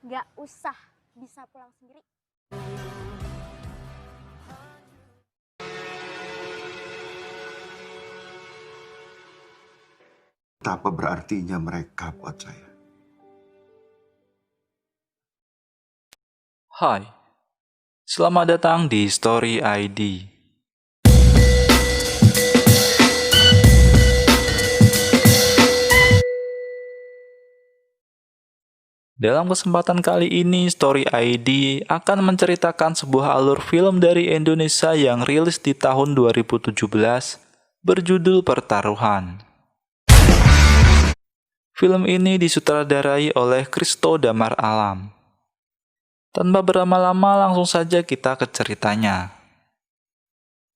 Nggak usah, bisa pulang sendiri. Betapa berartinya mereka buat saya. Hai, selamat datang di Story ID. Dalam kesempatan kali ini, Story ID akan menceritakan sebuah alur film dari Indonesia yang rilis di tahun 2017 berjudul Pertaruhan. Film ini disutradarai oleh Christo Damar Alam. Tanpa berlama-lama, langsung saja kita ke ceritanya.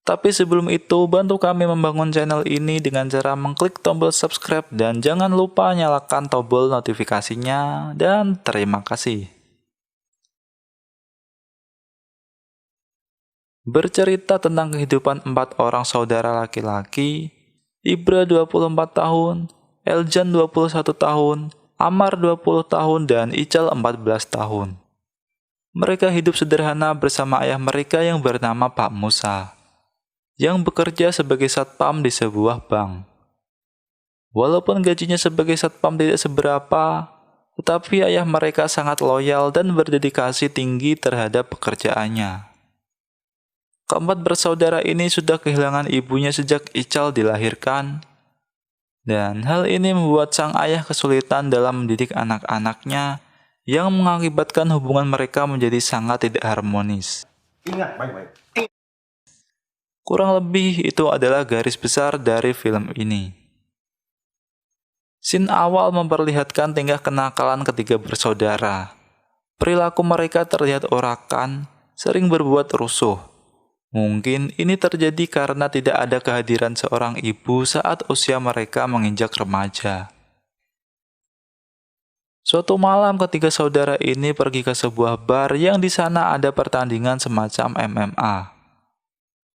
Tapi sebelum itu, bantu kami membangun channel ini dengan cara mengklik tombol subscribe dan jangan lupa nyalakan tombol notifikasinya, dan terima kasih. Bercerita tentang kehidupan 4 orang saudara laki-laki, Ibra 24 tahun, Eljan 21 tahun, Amar 20 tahun, dan Ical 14 tahun. Mereka hidup sederhana bersama ayah mereka yang bernama Pak Musa, yang bekerja sebagai satpam di sebuah bank. Walaupun gajinya sebagai satpam tidak seberapa, tetapi ayah mereka sangat loyal dan berdedikasi tinggi terhadap pekerjaannya. Keempat bersaudara ini sudah kehilangan ibunya sejak Ical dilahirkan, dan hal ini membuat sang ayah kesulitan dalam mendidik anak-anaknya yang mengakibatkan hubungan mereka menjadi sangat tidak harmonis. Ingat baik-baik. Kurang lebih itu adalah garis besar dari film ini. Scene awal memperlihatkan tingkah kenakalan ketiga bersaudara. Perilaku mereka terlihat urakan, sering berbuat rusuh. Mungkin ini terjadi karena tidak ada kehadiran seorang ibu saat usia mereka menginjak remaja. Suatu malam ketiga saudara ini pergi ke sebuah bar yang di sana ada pertandingan semacam MMA.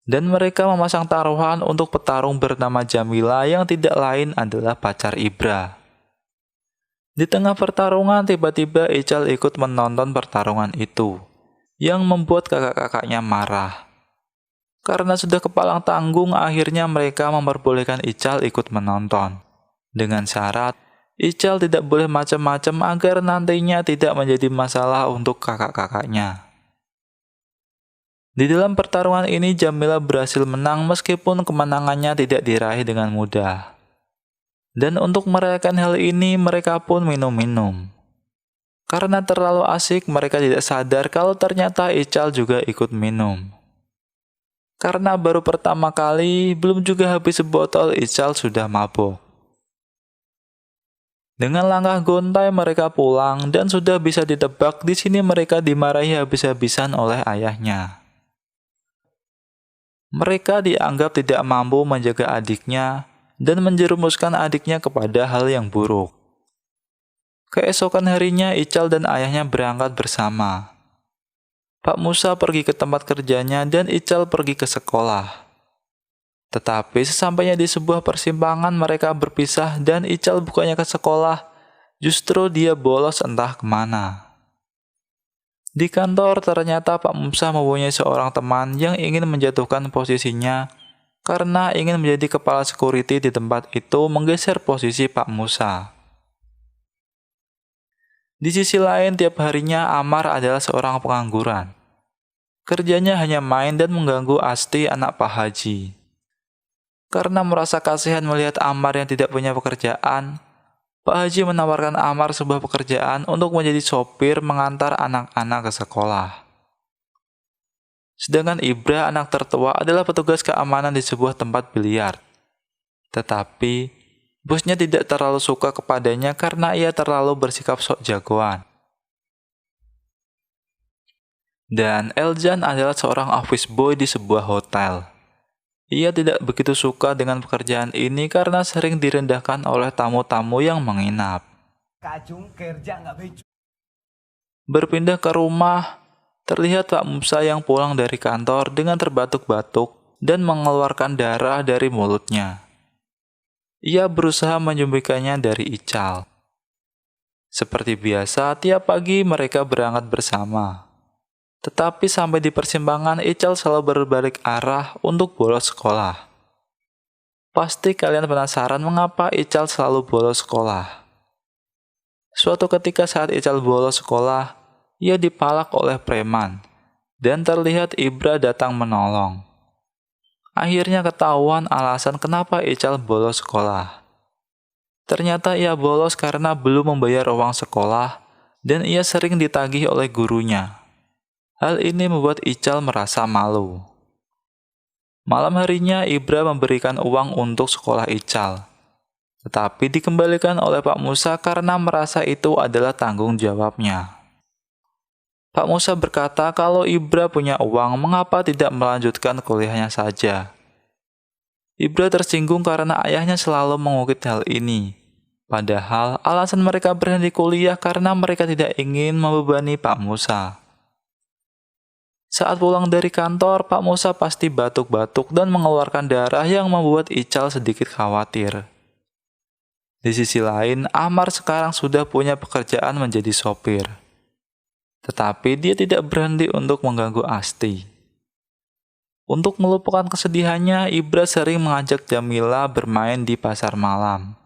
Dan mereka memasang taruhan untuk petarung bernama Jamila yang tidak lain adalah pacar Ibra. Di tengah pertarungan tiba-tiba Ical ikut menonton pertarungan itu, yang membuat kakak-kakaknya marah. Karena sudah kepalang tanggung, akhirnya mereka memperbolehkan Ical ikut menonton. Dengan syarat, Ical tidak boleh macam-macam agar nantinya tidak menjadi masalah untuk kakak-kakaknya. Di dalam pertarungan ini, Jamila berhasil menang meskipun kemenangannya tidak diraih dengan mudah. Dan untuk merayakan hal ini, mereka pun minum-minum. Karena terlalu asik, mereka tidak sadar kalau ternyata Ical juga ikut minum. Karena baru pertama kali, belum juga habis sebotol, Ical sudah mabuk. Dengan langkah gontai mereka pulang dan sudah bisa ditebak di sini mereka dimarahi habis-habisan oleh ayahnya. Mereka dianggap tidak mampu menjaga adiknya dan menjerumuskan adiknya kepada hal yang buruk. Keesokan harinya, Ical dan ayahnya berangkat bersama. Pak Musa pergi ke tempat kerjanya dan Ical pergi ke sekolah. Tetapi sesampainya di sebuah persimpangan mereka berpisah dan Ical bukannya ke sekolah, justru dia bolos entah kemana. Di kantor ternyata Pak Musa mempunyai seorang teman yang ingin menjatuhkan posisinya karena ingin menjadi kepala security di tempat itu menggeser posisi Pak Musa. Di sisi lain, tiap harinya Amar adalah seorang pengangguran. Kerjanya hanya main dan mengganggu Asti, anak Pak Haji. Karena merasa kasihan melihat Amar yang tidak punya pekerjaan, Pak Haji menawarkan Amar sebuah pekerjaan untuk menjadi sopir mengantar anak-anak ke sekolah. Sedangkan Ibra, anak tertua, adalah petugas keamanan di sebuah tempat biliar. Tetapi, bosnya tidak terlalu suka kepadanya karena ia terlalu bersikap sok jagoan. Dan Eljan adalah seorang office boy di sebuah hotel. Ia tidak begitu suka dengan pekerjaan ini karena sering direndahkan oleh tamu-tamu yang menginap. Berpindah ke rumah, terlihat Pak Musa yang pulang dari kantor dengan terbatuk-batuk dan mengeluarkan darah dari mulutnya. Ia berusaha menyembunyikannya dari Ical. Seperti biasa, tiap pagi mereka berangkat bersama. Tetapi sampai di persimpangan, Ical selalu berbalik arah untuk bolos sekolah. Pasti kalian penasaran mengapa Ical selalu bolos sekolah. Suatu ketika saat Ical bolos sekolah, ia dipalak oleh preman, dan terlihat Ibra datang menolong. Akhirnya ketahuan alasan kenapa Ical bolos sekolah. Ternyata ia bolos karena belum membayar uang sekolah dan ia sering ditagih oleh gurunya. Hal ini membuat Ical merasa malu. Malam harinya Ibra memberikan uang untuk sekolah Ical, tetapi dikembalikan oleh Pak Musa karena merasa itu adalah tanggung jawabnya. Pak Musa berkata kalau Ibra punya uang, mengapa tidak melanjutkan kuliahnya saja? Ibra tersinggung karena ayahnya selalu mengungkit hal ini. Padahal alasan mereka berhenti kuliah karena mereka tidak ingin membebani Pak Musa. Saat pulang dari kantor, Pak Musa pasti batuk-batuk dan mengeluarkan darah yang membuat Ical sedikit khawatir. Di sisi lain, Amar sekarang sudah punya pekerjaan menjadi sopir. Tetapi dia tidak berhenti untuk mengganggu Asti. Untuk melupakan kesedihannya, Ibra sering mengajak Jamila bermain di pasar malam.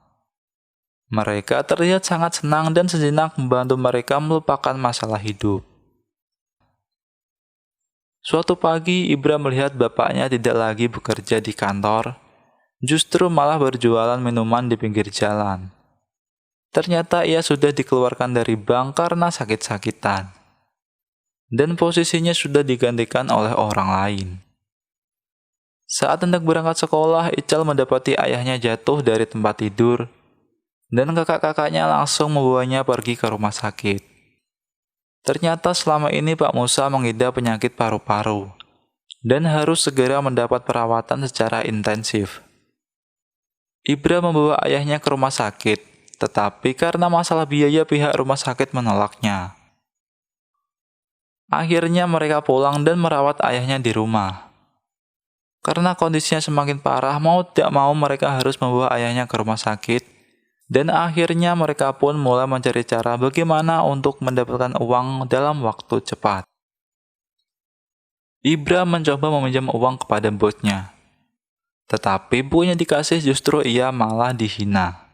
Mereka terlihat sangat senang dan sejenak membantu mereka melupakan masalah hidup. Suatu pagi, Ibra melihat bapaknya tidak lagi bekerja di kantor, justru malah berjualan minuman di pinggir jalan. Ternyata ia sudah dikeluarkan dari bank karena sakit-sakitan, dan posisinya sudah digantikan oleh orang lain. Saat hendak berangkat sekolah, Ical mendapati ayahnya jatuh dari tempat tidur, dan kakak-kakaknya langsung membawanya pergi ke rumah sakit. Ternyata selama ini Pak Musa mengidap penyakit paru-paru, dan harus segera mendapat perawatan secara intensif. Ibra membawa ayahnya ke rumah sakit, tetapi karena masalah biaya pihak rumah sakit menolaknya. Akhirnya mereka pulang dan merawat ayahnya di rumah. Karena kondisinya semakin parah, mau tidak mau mereka harus membawa ayahnya ke rumah sakit, dan akhirnya mereka pun mulai mencari cara bagaimana untuk mendapatkan uang dalam waktu cepat. Ibra mencoba meminjam uang kepada bosnya, tetapi bukannya dikasih justru ia malah dihina.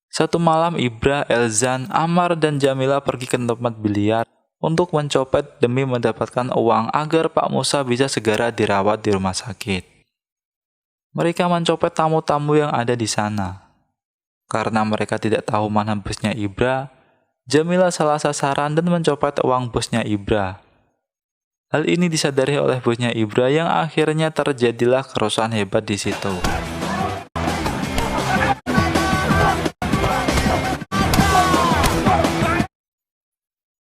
Satu malam Ibra, Elzan, Amar, dan Jamila pergi ke tempat biliar untuk mencopet demi mendapatkan uang agar Pak Musa bisa segera dirawat di rumah sakit. Mereka mencopet tamu-tamu yang ada di sana. Karena mereka tidak tahu mana bosnya Ibra, Jamila salah sasaran dan mencopet uang bosnya Ibra. Hal ini disadari oleh bosnya Ibra yang akhirnya terjadilah kerusuhan hebat di situ.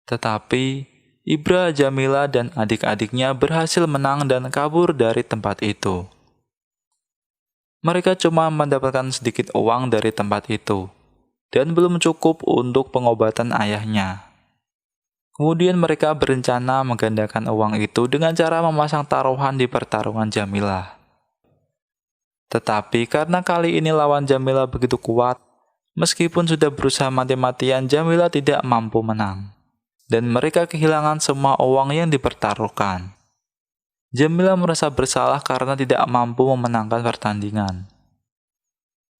Tetapi, Ibra, Jamila, dan adik-adiknya berhasil menang dan kabur dari tempat itu. Mereka cuma mendapatkan sedikit uang dari tempat itu, dan belum cukup untuk pengobatan ayahnya. Kemudian mereka berencana menggandakan uang itu dengan cara memasang taruhan di pertarungan Jamila. Tetapi karena kali ini lawan Jamila begitu kuat, meskipun sudah berusaha mati-matian, Jamila tidak mampu menang. Dan mereka kehilangan semua uang yang dipertaruhkan. Jamila merasa bersalah karena tidak mampu memenangkan pertandingan.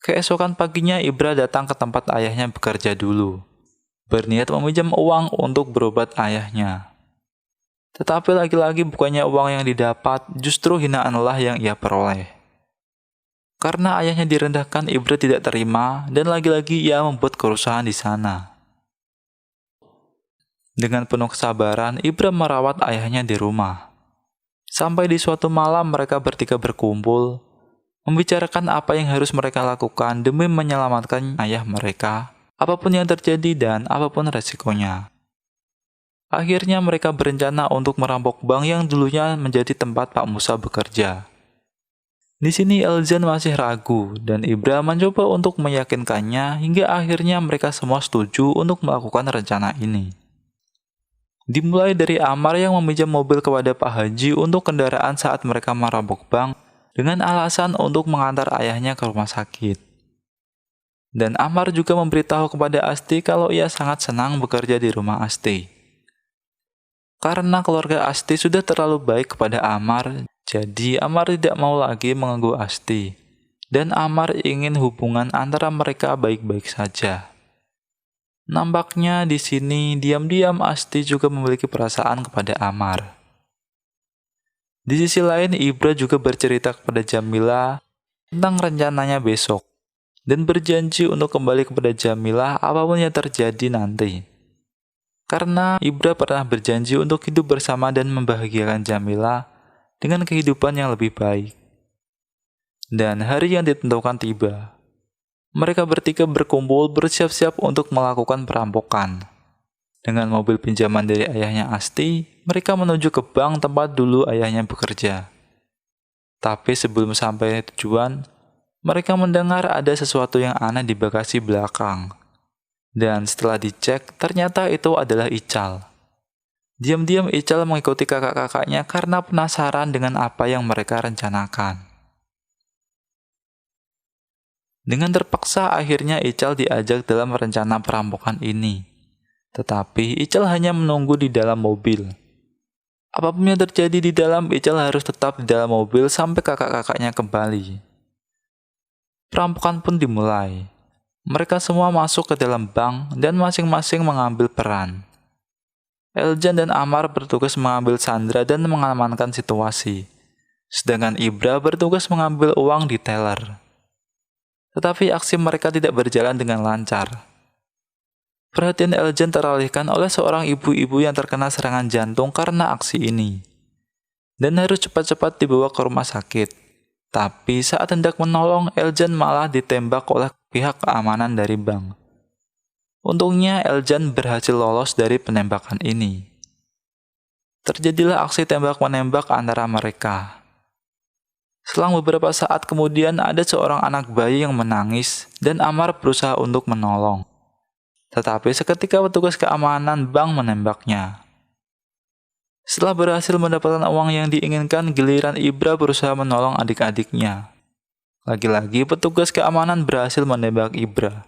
Keesokan paginya Ibra datang ke tempat ayahnya bekerja dulu, berniat meminjam uang untuk berobat ayahnya. Tetapi lagi-lagi bukannya uang yang didapat, justru hinaanlah yang ia peroleh. Karena ayahnya direndahkan, Ibra tidak terima dan lagi-lagi ia membuat kerusuhan di sana. Dengan penuh kesabaran, Ibra merawat ayahnya di rumah. Sampai di suatu malam mereka bertiga berkumpul, membicarakan apa yang harus mereka lakukan demi menyelamatkan ayah mereka, apapun yang terjadi dan apapun resikonya. Akhirnya mereka berencana untuk merampok bank yang dulunya menjadi tempat Pak Musa bekerja. Di sini Elzan masih ragu dan Ibra mencoba untuk meyakinkannya hingga akhirnya mereka semua setuju untuk melakukan rencana ini. Dimulai dari Amar yang meminjam mobil kepada Pak Haji untuk kendaraan saat mereka merampok bank dengan alasan untuk mengantar ayahnya ke rumah sakit. Dan Amar juga memberitahu kepada Asti kalau ia sangat senang bekerja di rumah Asti. Karena keluarga Asti sudah terlalu baik kepada Amar, jadi Amar tidak mau lagi mengganggu Asti. Dan Amar ingin hubungan antara mereka baik-baik saja. Nampaknya di sini diam-diam Asti juga memiliki perasaan kepada Amar. Di sisi lain, Ibra juga bercerita kepada Jamila tentang rencananya besok dan berjanji untuk kembali kepada Jamila apapun yang terjadi nanti. Karena Ibra pernah berjanji untuk hidup bersama dan membahagiakan Jamila dengan kehidupan yang lebih baik. Dan hari yang ditentukan tiba. Mereka bertiga berkumpul bersiap-siap untuk melakukan perampokan. Dengan mobil pinjaman dari ayahnya Asti, mereka menuju ke bank tempat dulu ayahnya bekerja. Tapi sebelum sampai tujuan, mereka mendengar ada sesuatu yang aneh di bagasi belakang. Dan setelah dicek, ternyata itu adalah Ical. Diam-diam Ical mengikuti kakak-kakaknya karena penasaran dengan apa yang mereka rencanakan. Dengan terpaksa akhirnya Ical diajak dalam rencana perampokan ini. Tetapi Ical hanya menunggu di dalam mobil. Apapun yang terjadi di dalam, Ical harus tetap di dalam mobil sampai kakak-kakaknya kembali. Perampokan pun dimulai. Mereka semua masuk ke dalam bank dan masing-masing mengambil peran. Eljan dan Amar bertugas mengambil Sandra dan mengamankan situasi. Sedangkan Ibra bertugas mengambil uang di teller. Tetapi aksi mereka tidak berjalan dengan lancar. Perhatian Eljan teralihkan oleh seorang ibu-ibu yang terkena serangan jantung karena aksi ini. Dan harus cepat-cepat dibawa ke rumah sakit. Tapi saat hendak menolong, Eljan malah ditembak oleh pihak keamanan dari bank. Untungnya Eljan berhasil lolos dari penembakan ini. Terjadilah aksi tembak-menembak antara mereka. Selang beberapa saat kemudian ada seorang anak bayi yang menangis dan Amar berusaha untuk menolong. Tetapi seketika petugas keamanan bank menembaknya. Setelah berhasil mendapatkan uang yang diinginkan, giliran Ibra berusaha menolong adik-adiknya. Lagi-lagi petugas keamanan berhasil menembak Ibra.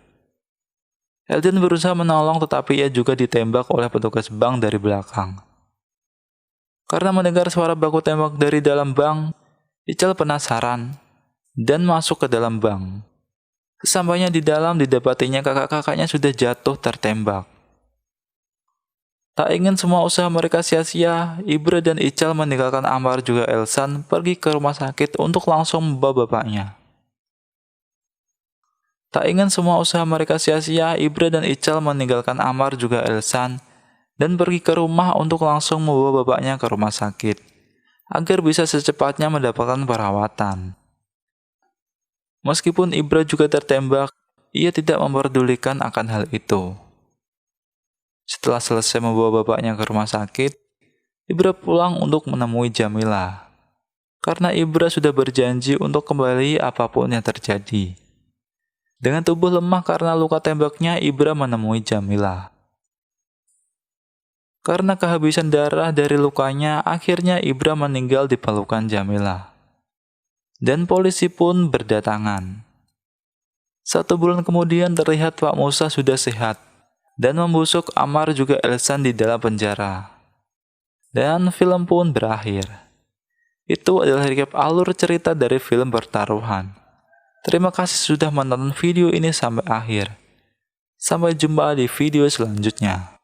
Eljan berusaha menolong tetapi ia juga ditembak oleh petugas bank dari belakang. Karena mendengar suara baku tembak dari dalam bank, Ical penasaran dan masuk ke dalam bank. Sesampainya di dalam, didapatinya kakak-kakaknya sudah jatuh tertembak. Tak ingin semua usaha mereka sia-sia, Ibra dan Ical meninggalkan Amar juga Elsan pergi ke rumah sakit untuk langsung membawa bapaknya. Tak ingin semua usaha mereka sia-sia, Ibra dan Ical meninggalkan Amar juga Elsan dan pergi ke rumah untuk langsung membawa bapaknya ke rumah sakit, agar bisa secepatnya mendapatkan perawatan. Meskipun Ibra juga tertembak, ia tidak memperdulikan akan hal itu. Setelah selesai membawa bapaknya ke rumah sakit, Ibra pulang untuk menemui Jamila. Karena Ibra sudah berjanji untuk kembali apapun yang terjadi. Dengan tubuh lemah karena luka tembaknya, Ibra menemui Jamila. Karena kehabisan darah dari lukanya, akhirnya Ibra meninggal di pelukan Jamila. Dan polisi pun berdatangan. 1 bulan kemudian terlihat Pak Musa sudah sehat dan membusuk Amar juga Elsan di dalam penjara. Dan film pun berakhir. Itu adalah recap alur cerita dari film Pertaruhan. Terima kasih sudah menonton video ini sampai akhir. Sampai jumpa di video selanjutnya.